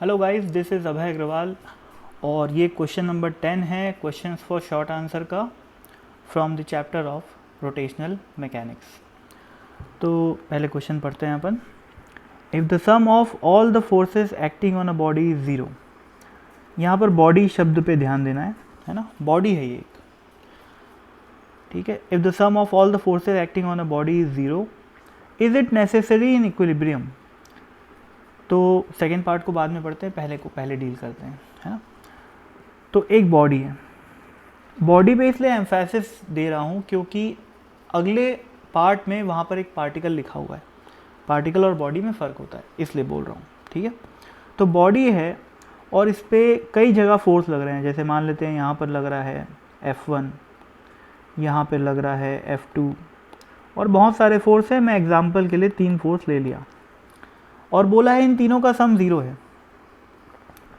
Hello guys, this is Abhay Agarwal और ये question number 10 है क्वेश्चंस फॉर शॉर्ट आंसर का from the chapter of rotational mechanics. तो पहले क्वेश्चन पढ़ते हैं अपन। If the sum of all the forces acting on a body is zero. यहाँ पर बॉडी शब्द पे ध्यान देना है ना, बॉडी है ये एक, ठीक है। If the sum of all the forces acting on a body is zero, is it necessary in equilibrium. तो सेकेंड पार्ट को बाद में पढ़ते हैं, पहले को पहले डील करते हैं, है ना। तो एक बॉडी है, बॉडी पे इसलिए एम्फेसिस दे रहा हूँ क्योंकि अगले पार्ट में वहाँ पर एक पार्टिकल लिखा हुआ है। पार्टिकल और बॉडी में फ़र्क होता है, इसलिए बोल रहा हूँ, ठीक है। तो बॉडी है और इस पर कई जगह फोर्स लग रहे हैं। जैसे मान लेते हैं यहाँ पर लग रहा है F1, यहाँ पर लग रहा है F2 और बहुत सारे फोर्स है। मैं एग्जाम्पल के लिए 3 फोर्स ले लिया और बोला है इन तीनों का सम 0 है,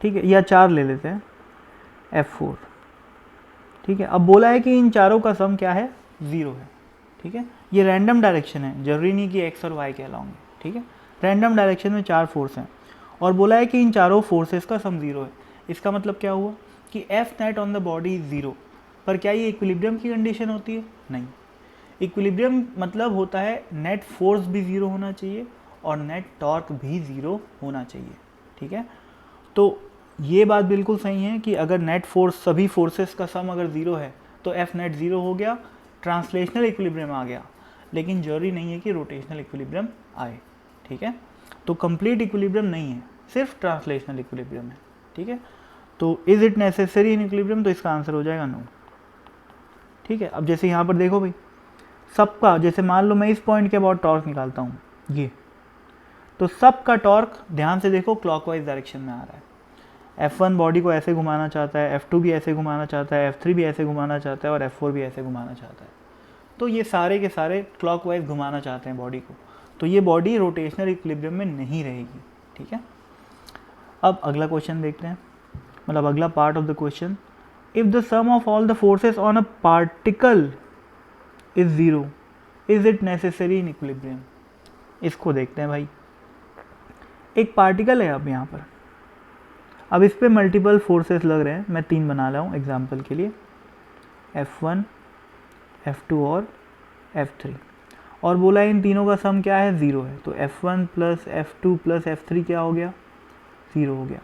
ठीक है। या 4 ले लेते हैं, F4, ठीक है। अब बोला है कि इन चारों का सम क्या है, 0 है, ठीक है। ये रैंडम डायरेक्शन है, जरूरी नहीं कि x और y कहलाओगे, ठीक है। रैंडम डायरेक्शन में 4 फोर्स हैं और बोला है कि इन चारों फोर्सेस का सम 0 है। इसका मतलब क्या हुआ कि F net on the body is 0। पर क्या ये इक्विलिब्रियम की कंडीशन होती है? नहीं। इक्विलिब्रियम मतलब होता है नेट फोर्स भी 0 होना चाहिए और नेट टॉर्क भी 0 होना चाहिए, ठीक है। तो ये बात बिल्कुल सही है कि अगर नेट फोर्स सभी फोर्सेस का सम अगर 0 है तो एफ नेट 0 हो गया, ट्रांसलेशनल इक्विलिब्रियम आ गया। लेकिन जरूरी नहीं है कि रोटेशनल इक्विलिब्रियम आए, ठीक है। तो कंप्लीट इक्विलिब्रियम नहीं है, सिर्फ ट्रांसलेशनल इक्विलिब्रियम है, ठीक है। तो is it necessary in equilibrium, तो इसका आंसर हो जाएगा नो, ठीक है। अब जैसे यहाँ पर देखो भाई, सबका जैसे मान लो मैं इस पॉइंट के अबाउट टॉर्क निकालता हूँ ये, तो सबका टॉर्क ध्यान से देखो क्लॉकवाइज डायरेक्शन में आ रहा है। F1 बॉडी को ऐसे घुमाना चाहता है, F2 भी ऐसे घुमाना चाहता है, F3 भी ऐसे घुमाना चाहता है और F4 भी ऐसे घुमाना चाहता है। तो ये सारे के सारे क्लॉकवाइज घुमाना चाहते हैं बॉडी को। तो ये बॉडी रोटेशनल इक्विलिब्रियम में नहीं रहेगी, ठीक है। अब अगला क्वेश्चन देखते हैं, मतलब अगला part of the question. If the sum of all the forces on a particle is 0, is it necessary in equilibrium. इसको देखते हैं भाई। एक पार्टिकल है अब यहाँ पर, अब इस पर मल्टीपल फोर्सेस लग रहे हैं। मैं 3 बना रहा हूँ एग्जाम्पल के लिए, F1, F2 और F3, और बोला इन तीनों का सम क्या है, 0 है। तो F1 plus F2 plus F3 क्या हो गया, 0 हो गया।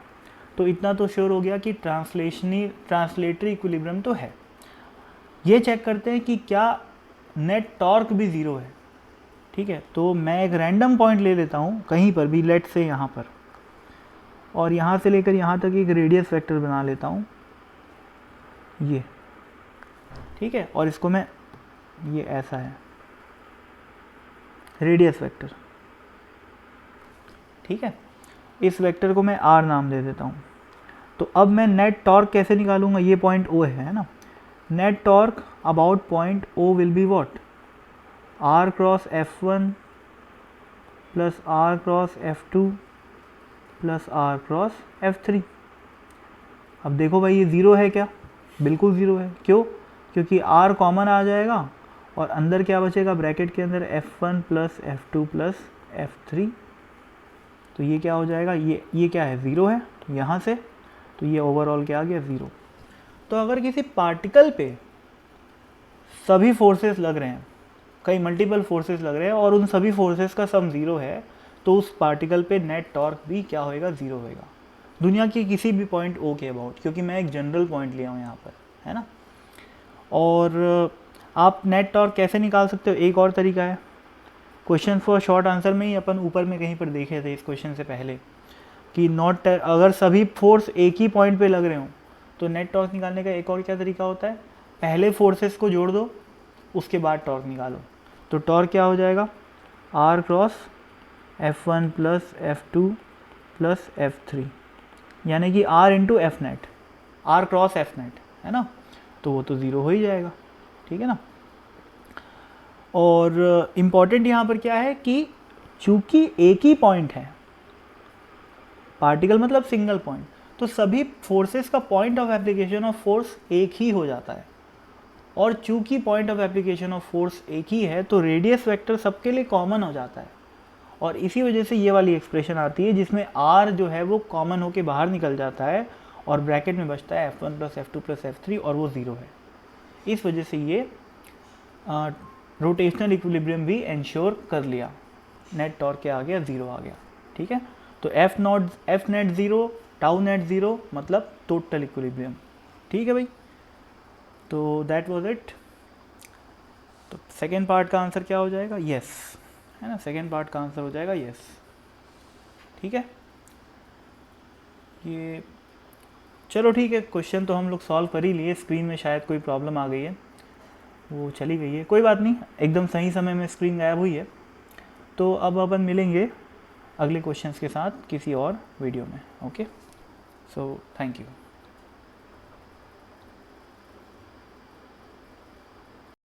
तो इतना तो श्योर हो गया कि ट्रांसलेटरी इक्विलिब्रियम तो है। ये चेक करते हैं कि क्या नेट टॉर्क भी 0 है, ठीक है। तो मैं एक रैंडम पॉइंट ले लेता हूँ कहीं पर भी, लेट से यहाँ पर, और यहाँ से लेकर यहाँ तक एक रेडियस वेक्टर बना लेता हूँ ये, ठीक है। और इसको मैं, ये ऐसा है रेडियस वेक्टर, ठीक है। इस वेक्टर को मैं R नाम दे देता हूँ। तो अब मैं नेट टॉर्क कैसे निकालूंगा, ये पॉइंट O है ना। Net torque about point O will be what, R cross F1 plus R cross F2 plus R cross F3। अब देखो भाई ये 0 है क्या, बिल्कुल 0 है। क्यों? क्योंकि R कॉमन आ जाएगा और अंदर क्या बचेगा, ब्रैकेट के अंदर F1 plus F2 plus F3। तो ये क्या हो जाएगा, ये क्या है, 0 है यहाँ से, तो ये ओवरऑल क्या आ गया, 0। तो अगर किसी पार्टिकल पे सभी फोर्सेस लग रहे हैं, कई मल्टीपल फोर्सेस लग रहे हैं और उन सभी फोर्सेस का सम 0 है, तो उस पार्टिकल पे नेट टॉर्क भी क्या होएगा, 0 होएगा, दुनिया के किसी भी पॉइंट O के अबाउट, क्योंकि मैं एक जनरल पॉइंट लिया हूँ यहाँ पर, है ना। और आप नेट टॉर्क कैसे निकाल सकते हो, एक और तरीका है। क्वेश्चन फॉर शॉर्ट आंसर में ही अपन ऊपर में कहीं पर देखे थे इस क्वेश्चन से पहले कि अगर सभी फोर्स एक ही पॉइंट पे लग रहे हो तो नेट टॉर्क निकालने का एक और क्या तरीका होता है, पहले फोर्सेस को जोड़ दो, उसके बाद टॉर्क निकालो। तो टॉर्क क्या हो जाएगा, R cross F1 plus F2 plus F3, यानी कि R into F net, R cross F net, है ना। तो वो तो 0 हो ही जाएगा, ठीक है ना। और इम्पॉर्टेंट यहाँ पर क्या है कि चूंकि एक ही पॉइंट है, पार्टिकल मतलब सिंगल पॉइंट, तो सभी फोर्सेस का point of application of force एक ही हो जाता है। और चूंकि point of application of force एक ही है तो रेडियस वेक्टर सबके लिए कॉमन हो जाता है। और इसी वजह से ये वाली एक्सप्रेशन आती है जिसमें आर जो है वो कॉमन होके बाहर निकल जाता है और ब्रैकेट में बचता है F1 + F2 + F3 और वो 0 है। इस वजह से ये रोटेशनल इक्विलिब्रियम भी इंश्योर कर लिया, नेट टॉर्क क्या आ गया, 0 आ गया। ठीक है, तो F नेट 0, टाउ नेट 0 मतलब टोटल इक्विलिब्रियम। ठीक है भाई, तो दैट वाज इट। तो सेकेंड पार्ट का आंसर क्या हो जाएगा, यस, है ना, सेकेंड पार्ट का आंसर हो जाएगा यस। ठीक है, ये चलो ठीक है, क्वेश्चन तो हम लोग सॉल्व कर ही लिए। स्क्रीन में शायद कोई प्रॉब्लम आ गई है, वो चली गई है, कोई बात नहीं, एकदम सही समय में स्क्रीन गायब हुई है। तो अब अपन मिलेंगे अगले क्वेश्चंस के साथ किसी और वीडियो में। Okay, so thank you.